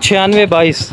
9622۔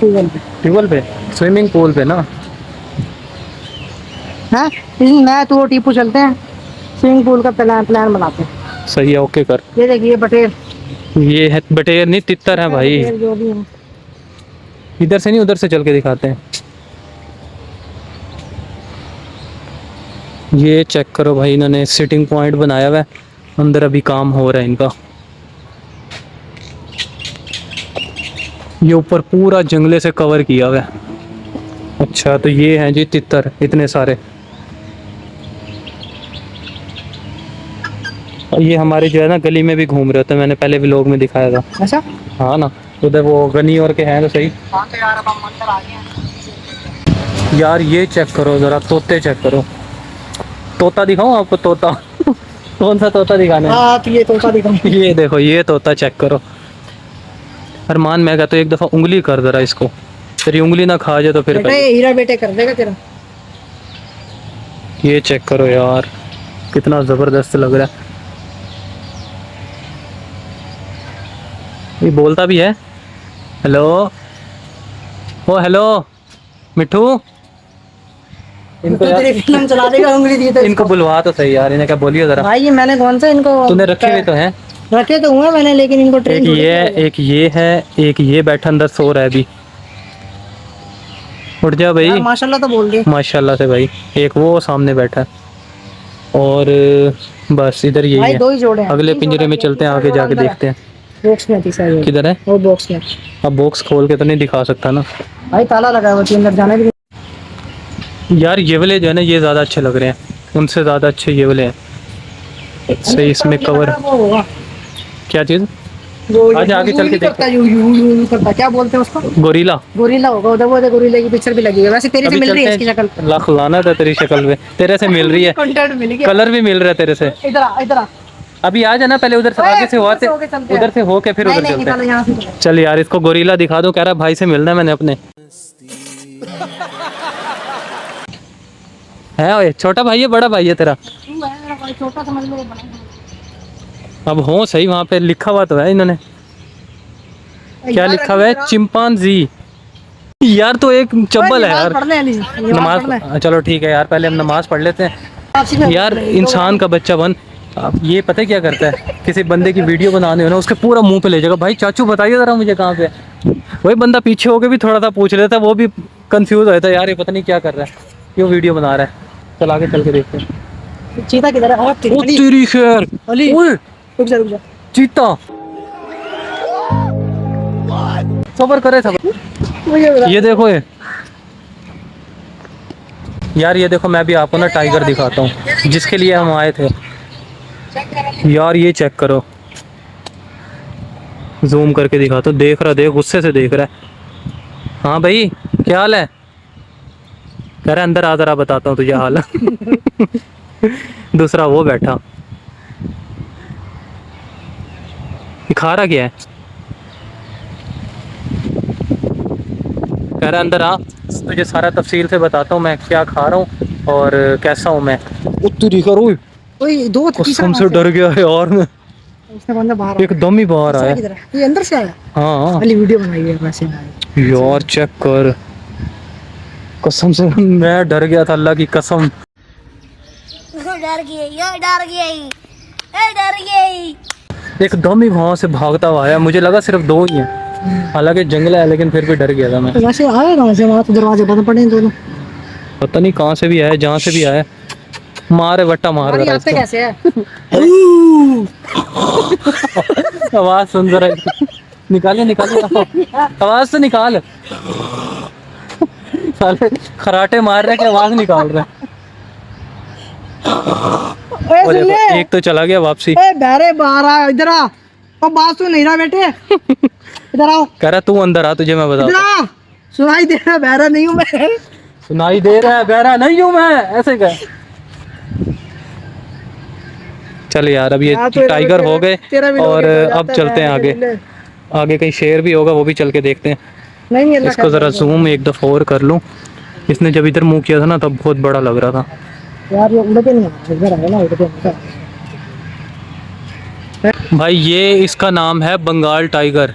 Tubewell पे, swimming pool पे ना। हाँ मैं तो टीपू चलते हैं, स्विमिंग पूल का प्लान बनाते हैं। सही है, ओके कर। ये देखिए बटेर, ये है बटेर नहीं, तितर है भाई। बटेर जो भी है। इधर से नहीं, उधर से चल के दिखाते हैं। ये चेक करो भाई, इन्होंने सिटिंग पॉइंट बनाया हुआ है, अंदर अभी काम हो रहा है इनका। ये ऊपर पूरा जंगले से कवर किया हुआ है। अच्छा, तो ये हैं जी तितर, इतने सारे। और ये हमारे जो है ना गली में भी घूम रहे होते हैं, मैंने पहले व्लॉग में दिखाया था। अच्छा हाँ ना, उधर वो गनी और के हैं तो सही। यार ये चेक करो जरा, तोते चेक करो। तोता दिखाऊं आपको, तोता? कौन सा तोता दिखाना है? हाँ तो ये तोता दिखाऊं। ये देखो, ये तोता चेक करो। अरमान मैं कहता हूँ एक दफ़ा उंगली कर जरा इसको, तेरी उंगली ना खा जाए तो फिर बेटा ये हीरा बेटे कर देगा तेरा। ये चेक करो यार, कितना ज़बरदस्त लग रहा है। ये बोलता भी है, हेलो, ओ हेलो मिठू। इनको तो यार, तेरी फिल्म चला देगा उंगली दी तो। इनको बुलवा तो सही यार, इन्हें क्या बोलिए जरा। भाई ये मैंने कौन सा इनको तूने रखे हुए तो हैं। रखे तो हुए मैंने, लेकिन इनको ट्रेन एक ये है, एक ये बैठा अंदर सो रहा है अभी। उठ जा भाई, माशाल्लाह तो बोल रही माशाल्लाह से भाई। एक वो सामने बैठा है, और बस इधर यही भाई, है। दो ही जोड़े हैं। अगले पिंजरे में चलते हैं, आगे जाके देखते हैं बॉक्स में थी शायद, किधर है। वो बॉक्स में। अब बॉक्स खोल के तो नहीं दिखा सकता ना भाई ताला लगा हुआ थी, अंदर जाने भी यार। ये वाले जो है ना, ये ज़्यादा अच्छे लग रहे हैं, उनसे ज़्यादा अच्छे ये वाले हैं। सही, इसमें कवर वो होगा क्या चीज़? वो आज आगे चल के करता है, यू करता, क्या बोलते हैं उसको? गोरीला। गोरिल्ला होगा उधर, वो गोरिल्ला की पिक्चर भी लगी है। वैसे तेरे से अभी मिल रही है चलते इसकी शक्ल। हैं, लाख लाना था तेरी शक्ल पे, तेरे से मिल रही है, कंटेंट मिल गया। कलर भी मिल रहा है तेरे से। इधर आ, इधर आ। अभी आ जाना, पहले उधर से आगे से होते, उधर से होके फिर उधर चलते हैं। यहाँ से चले। चल यार, इसको गोरीला दिखा दो, कह रहा भाई से मिलना है मैंने अपने। है ओए, छोटा भाई है बड़ा भाई है तेरा? छोटा समझ लो, बड़ा। अब हो सही, वहाँ पे लिखा हुआ तो है इन्होंने, क्या लिखा हुआ है? चिंपांजी। यार तो एक चब्बल है यार। नमाज, चलो ठीक है यार, पहले हम नमाज पढ़ लेते हैं। यार इंसान का बच्चा बन। अब ये पता है क्या करता है, किसी बंदे की वीडियो बनाने हो ना, उसके पूरा मुंह पे ले जाएगा, भाई चाचू बताइए जरा मुझे कहाँ पे। वही बंदा पीछे होके भी थोड़ा सा पूछ लेता है, वो भी कंफ्यूज हो जाता है, यार ये पता नहीं क्या कर रहा है, क्यों वीडियो बना रहा है। चल आगे चल के देखते हैं। चीता किधर है? ओ तेरी खैर, अली ओए रुक जा, रुक जा। चीता। सबर करे, सबर। ये देखो यार, ये देखो, मैं भी आपको ना टाइगर दिखाता हूँ जिसके लिए हम आए थे। यार ये चेक करो, जूम करके दिखाता हूँ। देख रहा, देख, गुस्से से देख रहा है। हाँ भाई क्या हाल है? कह रहा अंदर आ, जरा बताता हूँ तुझे हाल। दूसरा वो बैठा, खा रहा क्या है? कह रहा अंदर आ, तुझे सारा तफसील से बताता हूँ मैं क्या खा रहा हूँ और कैसा हूँ मैं। उत्तरी करो, ओए दो कसम से डर गया है यार मैं, उसने बंदा बाहर एकदम ही बाहर आया। किधर है? ये अंदर से आया। हाँ वाली वीडियो बनाई है वैसे। यार चेक कर, कसम से मैं डर गया था, अल्लाह की कसम। डर गई। एकदम ही वहां से भागता हुआ आया, मुझे लगा सिर्फ दो ही हैं, हालांकि जंगल है, लेकिन फिर भी डर गया था मैं। तो वैसे आया कहाँ से? वहाँ तो दरवाजे बंद पड़े हैं दोनों। पता नहीं कहाँ से भी आया, जहाँ से भी आया, मारे वट्टा मार रहा है आते कैसे है? आवाज सुन जरा, निकालिए निकालिए, आवाज तो निकाल। साले खराटे मार रहे हैं कि आवाज निकाल रहे हैं। और देखो, एक तो चला गया वापसी। बहरे बाहर आ, इधर आ। और बात सुन नहीं रहा बेटे, इधर आओ। कह रहा तू अंदर आ, तुझे मैं इधर बताता आ। सुनाई दे रहा, बहरा नहीं हूँ मैं। सुनाई दे रहा है, बहरा नहीं हूँ मैं, ऐसे कह। चल यार, अब ये टाइगर हो गए, और अब चलते हैं आगे। आगे कहीं शेर भी होगा, वो भी चल के देखते हैं। नहीं इसको जरा जूम एक दफा और कर लूं। इसने जब इधर मुंह किया था ना, तब बहुत बड़ा लग रहा था यार। ये उड़ते नहीं है, इधर है ना, उड़ते। भाई। ये इसका नाम है बंगाल टाइगर।